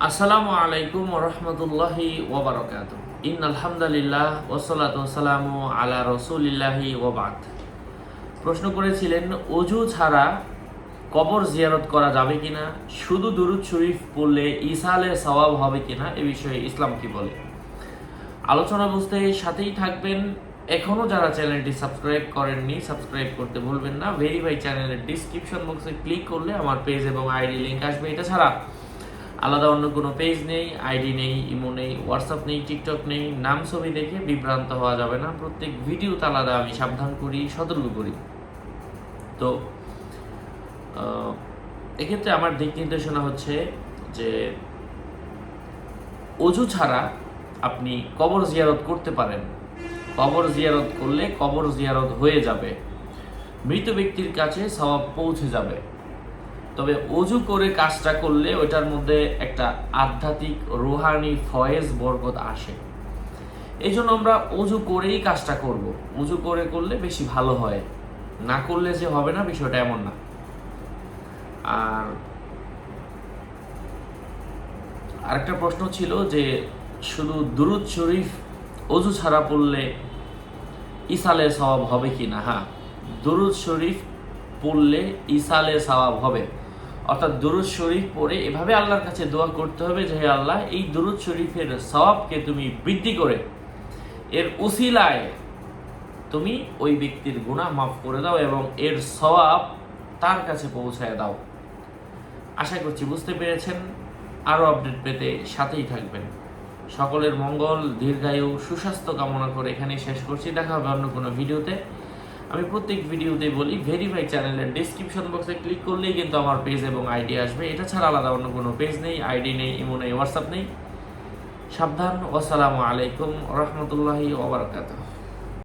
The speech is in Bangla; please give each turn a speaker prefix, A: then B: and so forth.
A: আসসালামু আলাইকুম ওরহমতুল্লাহি ওবরাকাতুহু। ইন্নাল হামদুলিল্লাহ ওয়াসসালাতু ওয়াসসালামু আলা রাসূলিল্লাহি ওয়া বা'দ। প্রশ্ন করেছিলেন ওযু ছাড়া কবর জিয়ারত করা যাবে কিনা, শুধু দুরূদ শরীফ পড়লে ইসালের সওয়াব হবে কিনা, এ বিষয়ে ইসলাম কি বলে। আলোচনা বুঝতে সাথেই থাকবেন। এখনও যারা চ্যানেলটি সাবস্ক্রাইব করেননি সাবস্ক্রাইব করতে ভুলবেন না। ভেরিফাই চ্যানেলের ডিসক্রিপশন বক্সে ক্লিক করলে আমার পেজ এবং আইডি লিঙ্ক আসবে। এটা ছাড়া আলাদা অন্য কোনো পেজ নেই, আইডি নেই, ইমো নেই, হোয়াটসঅ্যাপ নেই, টিকটক নেই। নাম ছবি দেখে বিভ্রান্ত হওয়া যাবে না। প্রত্যেক ভিডিওতে আলাদা আমি সাবধান করি, সতর্ক করি। তো এক্ষেত্রে আমার দিক নির্দেশনা হচ্ছে যে অজু ছাড়া আপনি কবর জিয়ারত করতে পারেন। কবর জিয়ারত করলে কবর জিয়ারত হয়ে যাবে, মৃত ব্যক্তির কাছে সওয়াব পৌঁছে যাবে। তবে অজু করে কাজটা করলে ওইটার মধ্যে একটা আধ্যাত্মিক রুহানি ফয়েজ বরকত আসে। এই জন্য আমরা অজু করেই কাজটা করব। অজু করে করলে বেশি ভালো হয়, না করলে যে হবে না বিষয়টা এমন না। আর আরেকটা প্রশ্ন ছিল যে শুধু দুরূদ শরীফ অজু ছাড়া পড়লে ইসালে সওয়াব হবে কি না। হ্যাঁ, দুরূদ শরীফ পড়লে ইসালে সওয়াব হবে। অর্থাৎ দুরূদ শরীফ পড়ে এভাবে আল্লাহর কাছে দোয়া করতে হবে যে হে আল্লাহ, এই দুরূদ শরীফের সওয়াবকে তুমি বৃদ্ধি করে এর উসিলায় তুমি ওই ব্যক্তির গুনাহ মাফ করে দাও এবং এর সওয়াব তার কাছে পৌঁছায় দাও। আশা করছি বুঝতে পেরেছেন। আরও আপডেট পেতে সাথেই থাকবেন। সকলের মঙ্গল, দীর্ঘায়ু, সুস্বাস্থ্য কামনা করে এখানেই শেষ করছি। দেখা হবে অন্য কোনো ভিডিওতে। আমি প্রত্যেক ভিডিওতে বলি ভেরিফাই চ্যানেলের ডিসক্রিপশন বক্সে ক্লিক করলেই কিন্তু আমার পেজ এবং আইডি আসবে। এটা ছাড়া আলাদা অন্য কোনো পেজ নেই, আইডি নেই, ইমো নেই, হোয়াটসঅ্যাপ নেই। সাবধান। আসসালামু আলাইকুম ওয়া রাহমাতুল্লাহি ওয়া বারাকাতুহু।